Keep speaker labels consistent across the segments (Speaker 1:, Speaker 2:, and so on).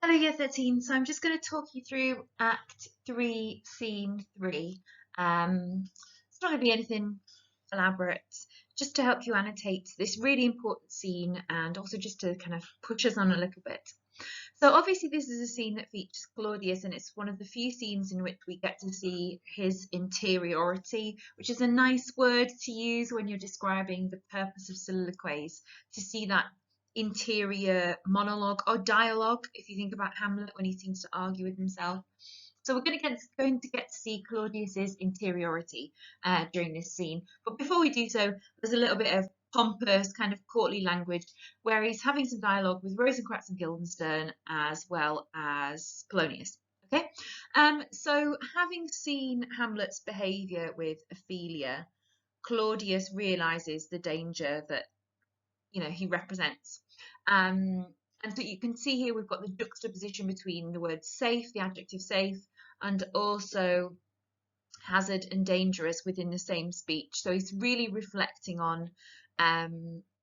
Speaker 1: Hello, Year 13. So I'm just going to talk you through Act 3, Scene 3. It's not going to be anything elaborate, just to help you annotate this really important scene and also just to kind of push us on a little bit. So obviously this is a scene that features Claudius, and it's one of the few scenes in which we get to see his interiority, which is a nice word to use when you're describing the purpose of soliloquies, to see that interior monologue or dialogue, if you think about Hamlet when he seems to argue with himself. So we're going to get to see Claudius's interiority during this scene. But before we do so, there's a little bit of pompous kind of courtly language where he's having some dialogue with Rosencrantz and Guildenstern as well as Polonius. Okay, so having seen Hamlet's behaviour with Ophelia, Claudius realizes the danger that he represents. And so you can see here we've got the juxtaposition between the word safe, the adjective safe, and also hazard and dangerous within the same speech. So he's really reflecting on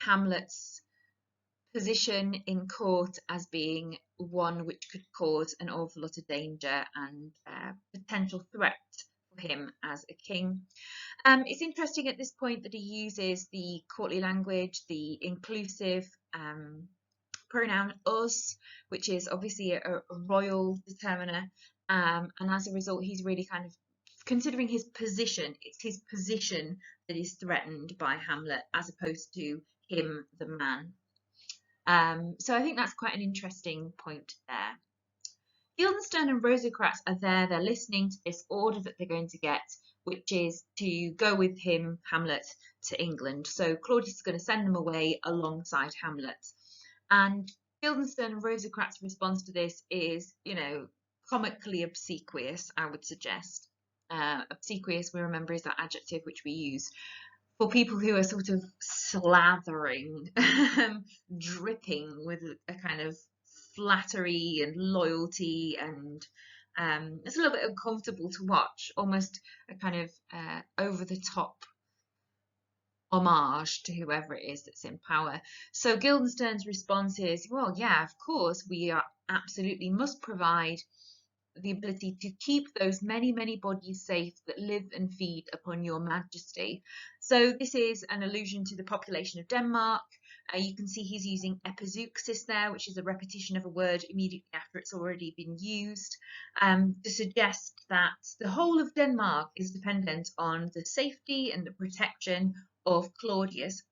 Speaker 1: Hamlet's position in court as being one which could cause an awful lot of danger and potential threat for him as a king. It's interesting at this point that he uses the courtly language, the inclusive pronoun us, which is obviously a royal determiner, and as a result, he's really kind of considering his position. It's his position that is threatened by Hamlet as opposed to him, the man. So I think that's quite an interesting point there. Guildenstern and Rosencrantz are there. They're listening to this order that they're going to get, which is to go with him, Hamlet, to England. So Claudius is going to send them away alongside Hamlet. And Guildenstern and Rosencrantz's response to this is, comically obsequious, I would suggest. Obsequious, we remember, is that adjective which we use for people who are sort of slathering, dripping with a kind of flattery and loyalty, and it's a little bit uncomfortable to watch, almost a kind of over the top homage to whoever it is that's in power. So Guildenstern's response is, well, yeah, of course, we are absolutely must provide the ability to keep those many, many bodies safe that live and feed upon your majesty. So this is an allusion to the population of Denmark. You can see he's using epizeuxis there, which is a repetition of a word immediately after it's already been used, to suggest that the whole of Denmark is dependent on the safety and the protection of Claudius.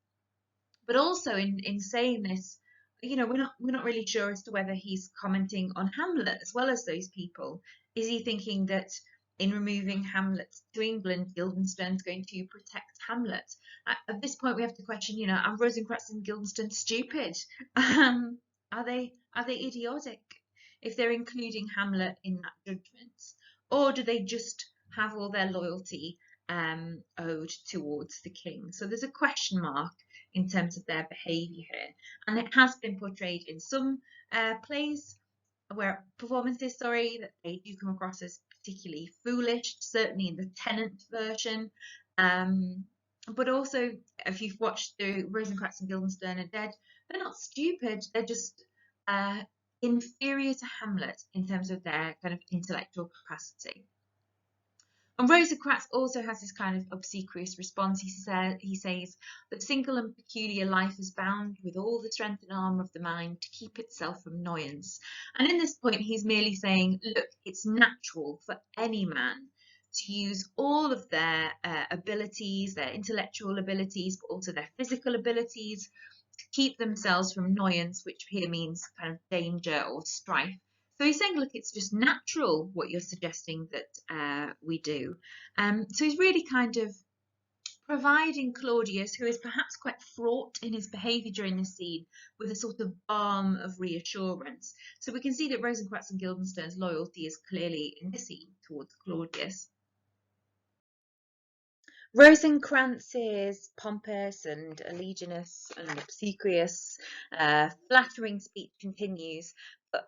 Speaker 1: But also in saying this, we're not really sure as to whether he's commenting on Hamlet as well as those people. Is he thinking that in removing Hamlet to England, Guildenstern's going to protect Hamlet? At this point, we have to question, are Rosencrantz and Guildenstern stupid? Are they idiotic if they're including Hamlet in that judgment, or do they just have all their loyalty owed towards the king? So there's a question mark in terms of their behaviour here, and it has been portrayed in some plays where performances, that they do come across as particularly foolish, certainly in the Tennant version. But also, if you've watched the Rosencrantz and Guildenstern are Dead, they're not stupid, they're just inferior to Hamlet in terms of their kind of intellectual capacity. And Rosencrantz also has this kind of obsequious response. He says that single and peculiar life is bound with all the strength and arm of the mind to keep itself from annoyance. And in this point, he's merely saying, look, it's natural for any man to use all of their abilities, their intellectual abilities, but also their physical abilities to keep themselves from annoyance, which here means kind of danger or strife. So he's saying, look, it's just natural what you're suggesting that we do. So he's really kind of providing Claudius, who is perhaps quite fraught in his behaviour during this scene, with a sort of balm of reassurance. So we can see that Rosencrantz and Guildenstern's loyalty is clearly in this scene towards Claudius. Rosencrantz's pompous and allegiance and obsequious, flattering speech continues, but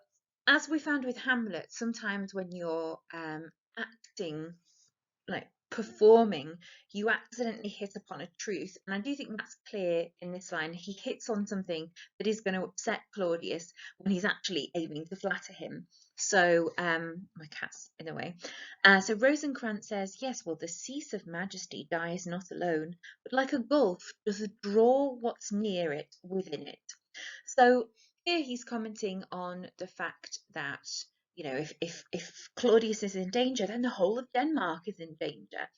Speaker 1: as we found with Hamlet, sometimes when you're acting like performing, you accidentally hit upon a truth. And I do think that's clear in this line. He hits on something that is going to upset Claudius when he's actually aiming to flatter him. So, my cat's in the way. So Rosencrantz says, yes, well, the cease of majesty dies not alone, but like a gulf does draw what's near it within it. So here he's commenting on the fact that, you know, if Claudius is in danger, then the whole of Denmark is in danger.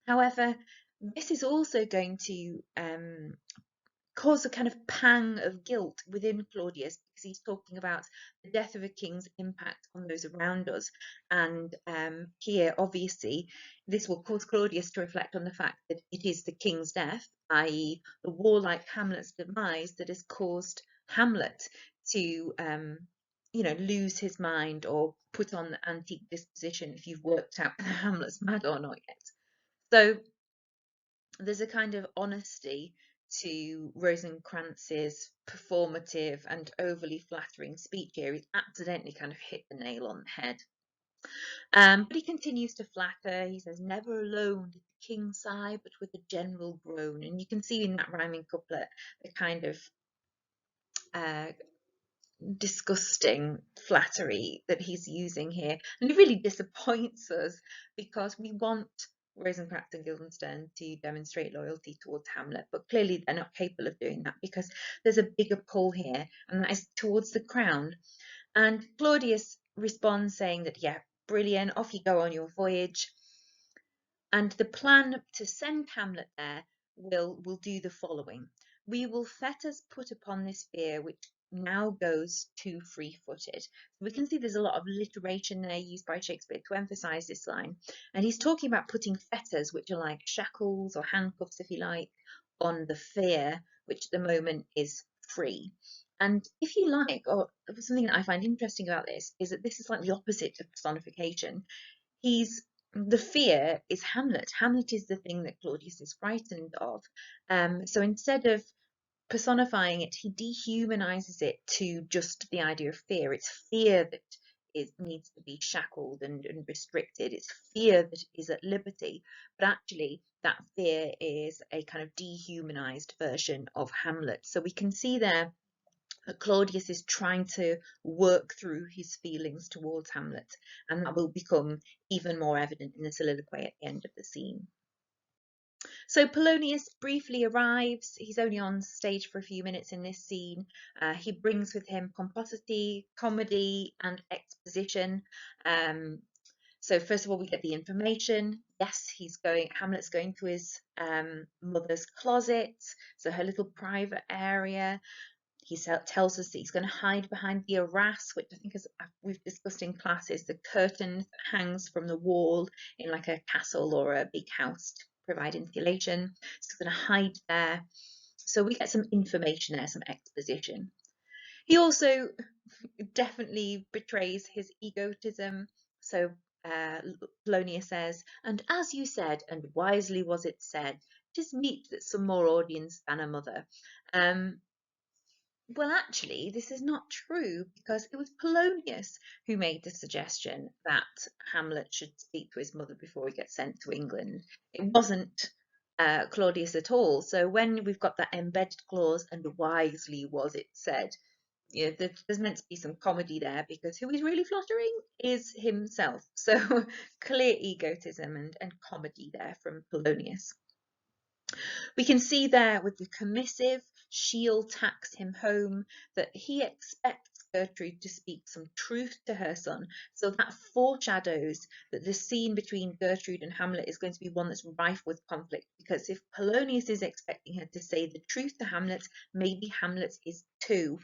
Speaker 1: However, this is also going to cause a kind of pang of guilt within Claudius, because he's talking about the death of a king's impact on those around us. And here, obviously, this will cause Claudius to reflect on the fact that it is the king's death, i.e. the warlike Hamlet's demise, that has caused Hamlet to, you know, lose his mind or put on the antique disposition, if you've worked out whether Hamlet's mad or not yet. So there's a kind of honesty to Rosencrantz's performative and overly flattering speech here. He's accidentally kind of hit the nail on the head. But he continues to flatter. He says, never alone did the king sigh, but with a general groan. And you can see in that rhyming couplet the kind of disgusting flattery that he's using here. And it really disappoints us, because we want Rosencrantz and Guildenstern to demonstrate loyalty towards Hamlet, but clearly they're not capable of doing that, because there's a bigger pull here, and that is towards the crown. And Claudius responds saying that, yeah, brilliant, off you go on your voyage. And the plan to send Hamlet there will do the following. We will fetters put upon this fear which now goes too free-footed. We can see there's a lot of alliteration there used by Shakespeare to emphasize this line. And he's talking about putting fetters, which are like shackles or handcuffs, if you like, on the fear, which at the moment is free. And if you like, or something that I find interesting about this, is that this is like the opposite of personification. The fear is Hamlet. Hamlet is the thing that Claudius is frightened of. So instead of personifying it, he dehumanizes it to just the idea of fear. It's fear that needs to be shackled and restricted. It's fear that is at liberty. But actually, that fear is a kind of dehumanized version of Hamlet. So we can see there that Claudius is trying to work through his feelings towards Hamlet, and that will become even more evident in the soliloquy at the end of the scene. So Polonius briefly arrives. He's only on stage for a few minutes in this scene. He brings with him pomposity, comedy, and exposition. So first of all, we get the information. Yes, Hamlet's going to his mother's closet, so her little private area. He tells us that he's going to hide behind the arras, which I think, as we've discussed in class, is the curtain that hangs from the wall in like a castle or a big house to provide insulation. So he's going to hide there. So we get some information there, some exposition. He also definitely betrays his egotism. So Polonius says, and as you said, and wisely was it said, 'tis meet that some more audience than a mother. Well, actually, this is not true, because it was Polonius who made the suggestion that Hamlet should speak to his mother before he gets sent to England. It wasn't Claudius at all. So when we've got that embedded clause, and wisely was it said, you know, there's meant to be some comedy there, because who he's really flattering is himself. So clear egotism and comedy there from Polonius. We can see there with the commissive, she'll tax him home, that he expects Gertrude to speak some truth to her son. So that foreshadows that the scene between Gertrude and Hamlet is going to be one that's rife with conflict, because if Polonius is expecting her to say the truth to Hamlet, maybe Hamlet is too.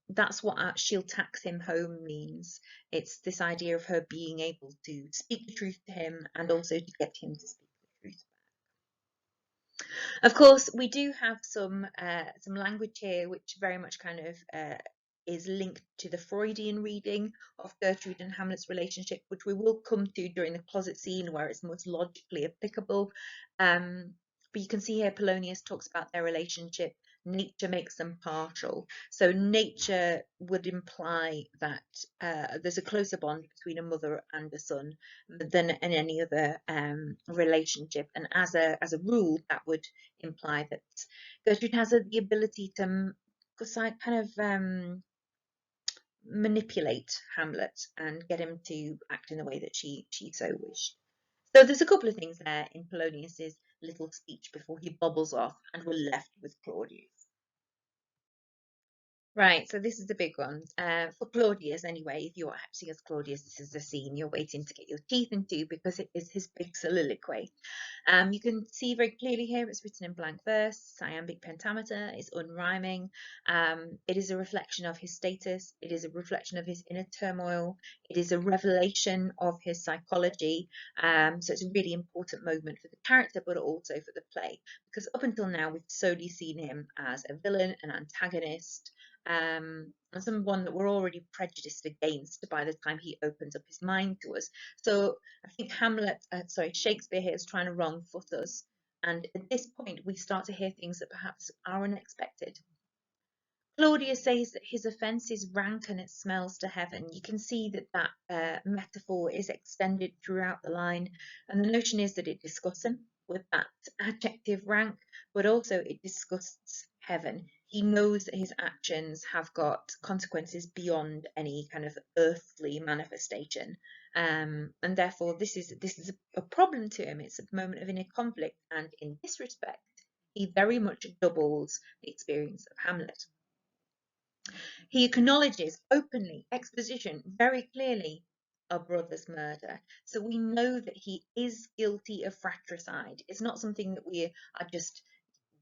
Speaker 1: That's what she'll tax him home means. It's this idea of her being able to speak the truth to him, and also to get him to speak the truth. Of course, we do have some language here which very much kind of is linked to the Freudian reading of Gertrude and Hamlet's relationship, which we will come to during the closet scene, where it's most logically applicable. But you can see here Polonius talks about their relationship nature makes them partial. So nature would imply that there's a closer bond between a mother and a son than in any other relationship. And as a rule, that would imply that Gertrude has the ability to kind of manipulate Hamlet and get him to act in the way that she so wished. So there's a couple of things there in Polonius's little speech before he bobbles off, and we're left with Claudius. Right, so this is the big one. For Claudius, anyway, if you're acting as Claudius, this is the scene you're waiting to get your teeth into because it is his big soliloquy. You can see very clearly here it's written in blank verse, iambic pentameter, it's unrhyming. It is a reflection of his status, it is a reflection of his inner turmoil, it is a revelation of his psychology. So it's a really important moment for the character, but also for the play, because up until now we've solely seen him as a villain, an antagonist, and someone that we're already prejudiced against by the time he opens up his mind to us. So I think Shakespeare here is trying to wrong foot us, and at this point we start to hear things that perhaps are unexpected. Claudius says that his offence is rank and it smells to heaven. You can see that metaphor is extended throughout the line, and the notion is that it disgusts him with that adjective rank, but also it disgusts heaven. He knows that his actions have got consequences beyond any kind of earthly manifestation, and therefore this is a problem to him. It's a moment of inner conflict, and in this respect, he very much doubles the experience of Hamlet. He acknowledges openly, exposition, very clearly, a brother's murder. So we know that he is guilty of fratricide. It's not something that we are just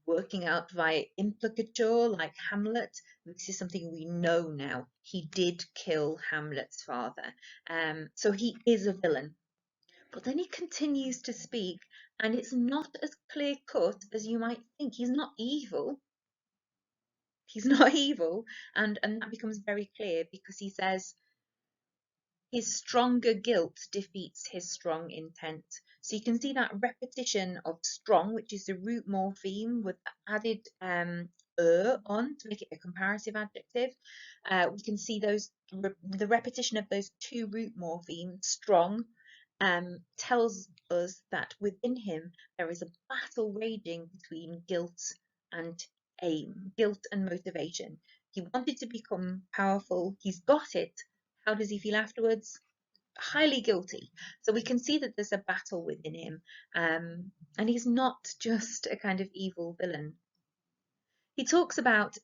Speaker 1: working out via implicature like Hamlet. This is something we know now. He did kill Hamlet's father. So he is a villain. But then he continues to speak, and it's not as clear cut as you might think. He's not evil. He's not evil, and that becomes very clear because he says his stronger guilt defeats his strong intent. So you can see that repetition of strong, which is the root morpheme with added on to make it a comparative adjective. We can see the repetition of those two root morphemes, strong, tells us that within him there is a battle raging between guilt and aim, guilt and motivation. He wanted to become powerful, he's got it. How does he feel afterwards? Highly guilty. So we can see that there's a battle within him, and he's not just a kind of evil villain. He talks about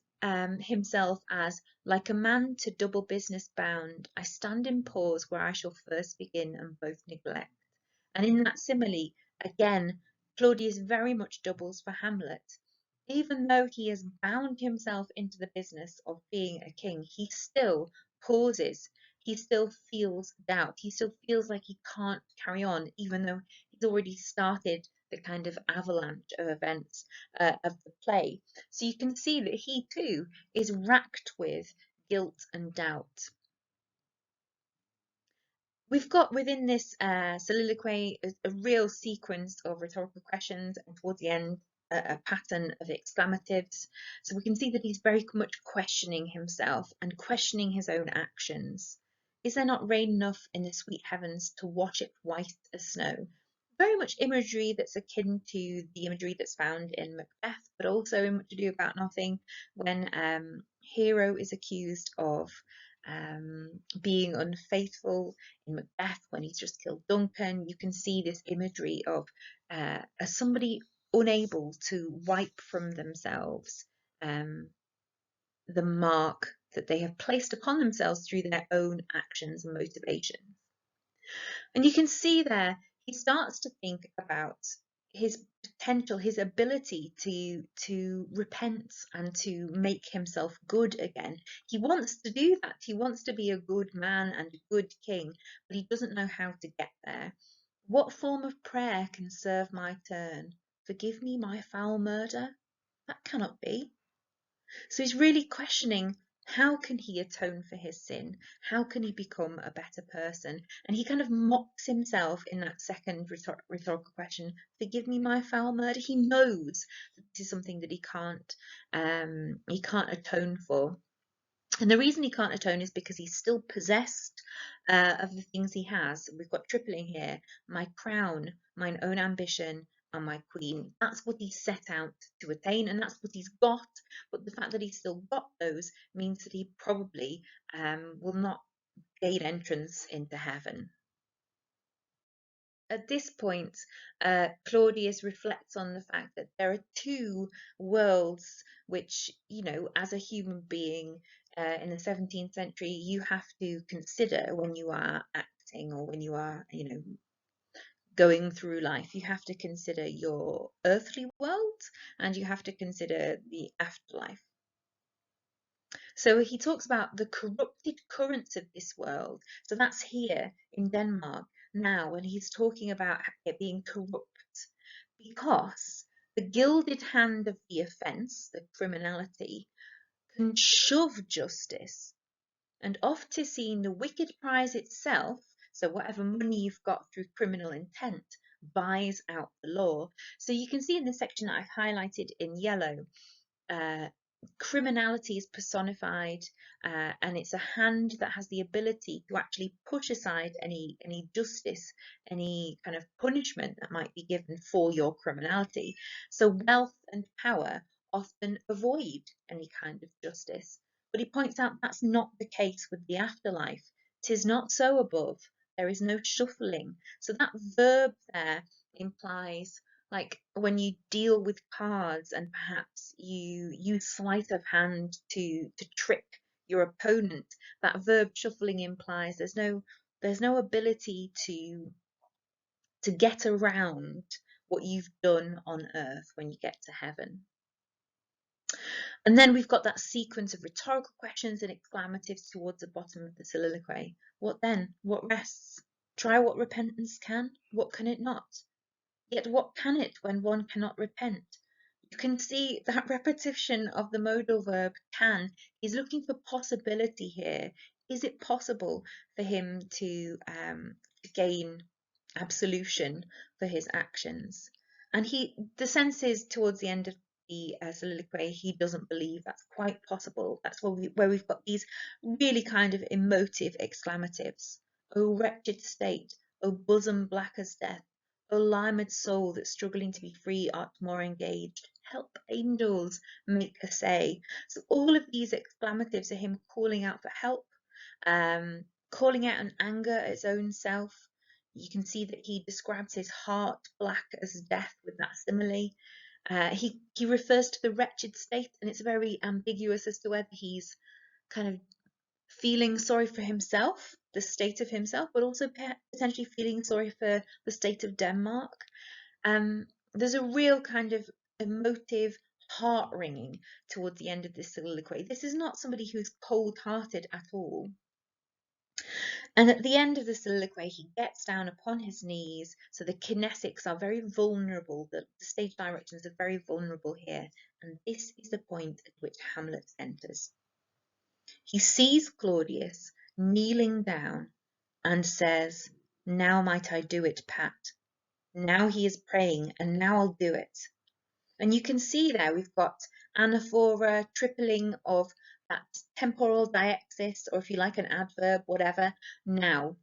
Speaker 1: himself as like a man to double business bound. I stand in pause where I shall first begin and both neglect. And in that simile, again, Claudius very much doubles for Hamlet. Even though he has bound himself into the business of being a king, he still pauses. He still feels doubt. He still feels like he can't carry on, even though he's already started the kind of avalanche of events of the play. So you can see that he too is racked with guilt and doubt. We've got within this soliloquy a real sequence of rhetorical questions, and towards the end, a pattern of exclamatives. So we can see that he's very much questioning himself and questioning his own actions. Is there not rain enough in the sweet heavens to wash it white as snow? Very much imagery that's akin to the imagery that's found in Macbeth, but also in Much Ado About Nothing, when Hero is accused of being unfaithful in Macbeth when he's just killed Duncan. You can see this imagery of as somebody unable to wipe from themselves the mark that they have placed upon themselves through their own actions and motivations. And you can see there, he starts to think about his potential, his ability to repent and to make himself good again. He wants to do that. He wants to be a good man and a good king, but he doesn't know how to get there. What form of prayer can serve my turn? Forgive me my foul murder? That cannot be. So he's really questioning How can he atone for his sin? How can he become a better person? And he kind of mocks himself in that second rhetorical question, forgive me my foul murder. He knows that this is something that he can't atone for. And the reason he can't atone is because he's still possessed of the things he has. We've got tripling here: my crown, mine own ambition, and my queen. That's what he set out to attain, and that's what he's got. But the fact that he's still got those means that he probably will not gain entrance into heaven. At this point, Claudius reflects on the fact that there are two worlds which, as a human being in the 17th century, you have to consider when you are acting or when you are, going through life. You have to consider your earthly world and you have to consider the afterlife. So he talks about the corrupted currents of this world. So that's here in Denmark now when he's talking about it being corrupt, because the gilded hand of the offence, the criminality, can shove justice, and oft is seen the wicked prize itself, so whatever money you've got through criminal intent, buys out the law. So you can see in the section that I've highlighted in yellow, criminality is personified, and it's a hand that has the ability to actually push aside any justice, any kind of punishment that might be given for your criminality. So wealth and power often avoid any kind of justice. But he points out that's not the case with the afterlife. 'Tis not so above, there is no shuffling. So that verb there implies, like when you deal with cards and perhaps you use sleight of hand to trick your opponent, that verb shuffling implies there's no ability to get around what you've done on earth when you get to heaven. And then we've got that sequence of rhetorical questions and exclamatives towards the bottom of the soliloquy. What then? What rests? Try what repentance can, what can it not? Yet what can it when one cannot repent? You can see that repetition of the modal verb can. He's looking for possibility here. Is it possible for him to gain absolution for his actions? And the sense is towards the end of the soliloquy, he doesn't believe that's quite possible. That's where we've got these really kind of emotive exclamatives. O wretched state, O bosom black as death, O limed soul that struggling to be free art more engaged, help angels, make essay. So all of these exclamatives are him calling out for help, calling out an anger at his own self. You can see that he describes his heart black as death with that simile. He refers to the wretched state, and it's very ambiguous as to whether he's kind of feeling sorry for himself, the state of himself, but also potentially feeling sorry for the state of Denmark. There's a real kind of emotive heart-wringing towards the end of this soliloquy. This is not somebody who's cold-hearted at all. And at the end of the soliloquy, he gets down upon his knees. So the kinesics are very vulnerable. The stage directions are very vulnerable here. And this is the point at which Hamlet enters. He sees Claudius kneeling down and says, now might I do it, Pat. Now he is praying, and now I'll do it. And you can see there we've got anaphora, tripling of that temporal deixis, or if you like an adverb, whatever, now.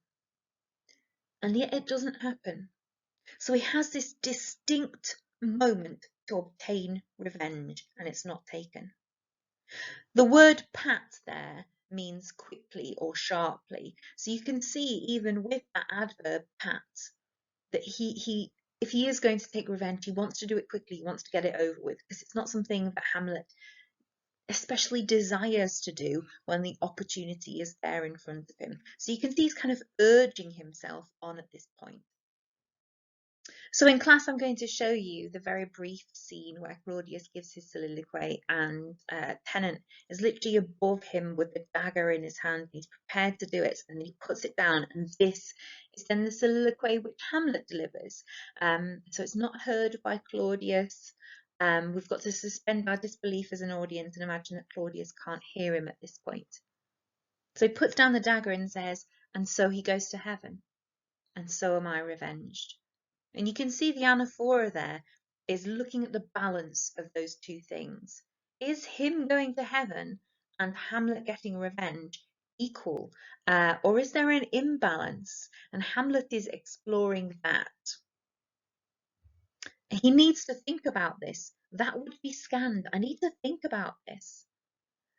Speaker 1: And yet it doesn't happen. So he has this distinct moment to obtain revenge, and it's not taken. The word pat there means quickly or sharply. So you can see even with that adverb pat that if he is going to take revenge, he wants to do it quickly, he wants to get it over with, because it's not something that Hamlet especially desires to do when the opportunity is there in front of him. So you can see he's kind of urging himself on at this point. So in class, I'm going to show you the very brief scene where Claudius gives his soliloquy, and Tennant is literally above him with the dagger in his hand. He's prepared to do it, and he puts it down, and this is then the soliloquy which Hamlet delivers. So it's not heard by Claudius. We've got to suspend our disbelief as an audience and imagine that Claudius can't hear him at this point. So he puts down the dagger and says, and so he goes to heaven, and so am I revenged. And you can see the anaphora there is looking at the balance of those two things. Is him going to heaven and Hamlet getting revenge equal? Or is there an imbalance? And Hamlet is exploring that. He needs to think about this. That would be scanned. I need to think about this.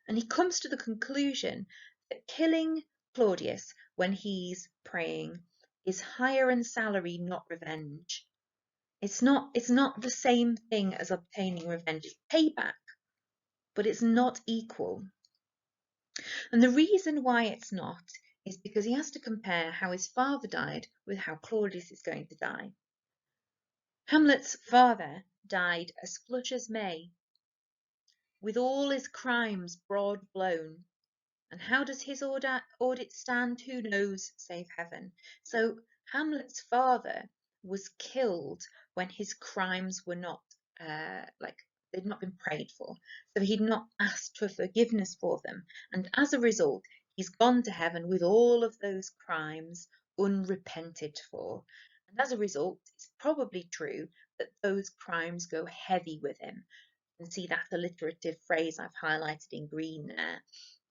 Speaker 1: And he comes to the conclusion that killing Claudius when he's praying is hire and salary, not revenge. It's not the same thing as obtaining revenge. It's payback, but it's not equal. And the reason why it's not is because he has to compare how his father died with how Claudius is going to die. Hamlet's father died as flush as May, with all his crimes broad blown. And how does his audit stand? Who knows, save heaven. So Hamlet's father was killed when his crimes were not they'd not been prayed for. So he'd not asked for forgiveness for them. And as a result, he's gone to heaven with all of those crimes unrepented for. And as a result, it's probably true that those crimes go heavy with him. You can see that alliterative phrase I've highlighted in green there.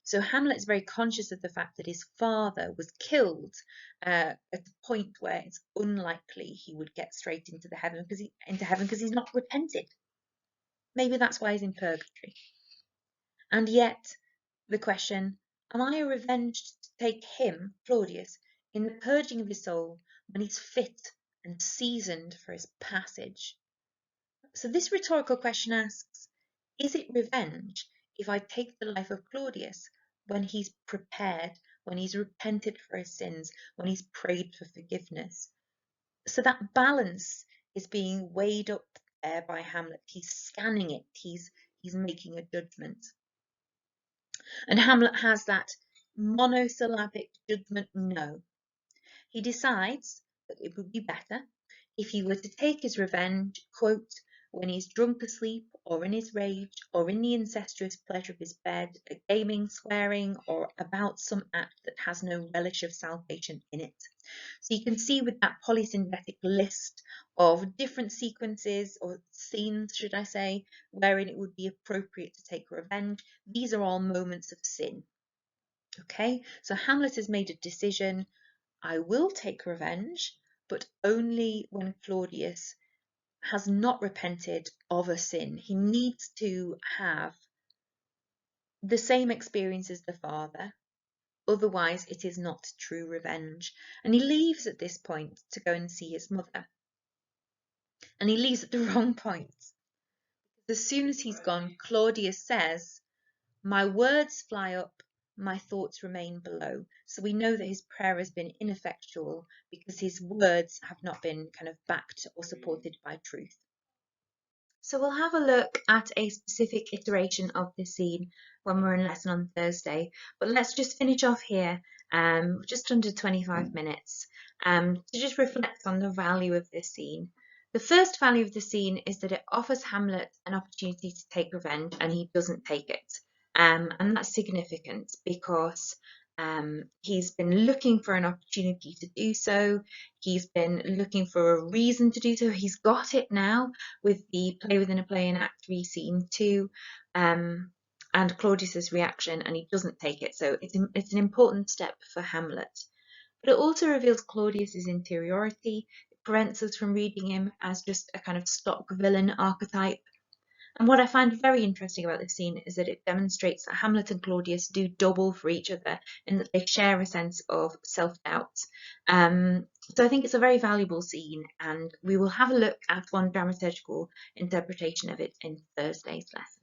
Speaker 1: So Hamlet's very conscious of the fact that his father was killed at a point where it's unlikely he would get straight into heaven because he's not repented. Maybe that's why he's in purgatory. And yet, the question, am I revenged to take him, Claudius, in the purging of his soul when he's fit and seasoned for his passage? So this rhetorical question asks, is it revenge if I take the life of Claudius when he's prepared, when he's repented for his sins, when he's prayed for forgiveness? So that balance is being weighed up there by Hamlet. He's scanning it. He's making a judgment. And Hamlet has that monosyllabic judgment no. He decides that it would be better if he were to take his revenge, quote, when he's drunk asleep, or in his rage, or in the incestuous pleasure of his bed, gaming, swearing, or about some act that has no relish of salvation in it. So you can see with that polysynthetic list of different sequences, or scenes, should I say, wherein it would be appropriate to take revenge. These are all moments of sin. Okay, so Hamlet has made a decision. I will take revenge, but only when Claudius has not repented of a sin. He needs to have the same experience as the father, otherwise it is not true revenge. And he leaves at this point to go and see his mother. And he leaves at the wrong point. As soon as he's gone, Claudius says, my words fly up, my thoughts remain below. So we know that his prayer has been ineffectual because his words have not been kind of backed or supported by truth. So we'll have a look at a specific iteration of this scene when we're in lesson on Thursday. But let's just finish off here, just under 25 minutes, to just reflect on the value of this scene. The first value of the scene is that it offers Hamlet an opportunity to take revenge, and he doesn't take it. And that's significant because he's been looking for an opportunity to do so. He's been looking for a reason to do so. He's got it now with the play within a play in Act 3, Scene 2, and Claudius's reaction, and he doesn't take it. So it's an important step for Hamlet. But it also reveals Claudius's interiority. It prevents us from reading him as just a kind of stock villain archetype. And what I find very interesting about this scene is that it demonstrates that Hamlet and Claudius do double for each other in that they share a sense of self-doubt. So I think it's a very valuable scene, and we will have a look at one dramaturgical interpretation of it in Thursday's lesson.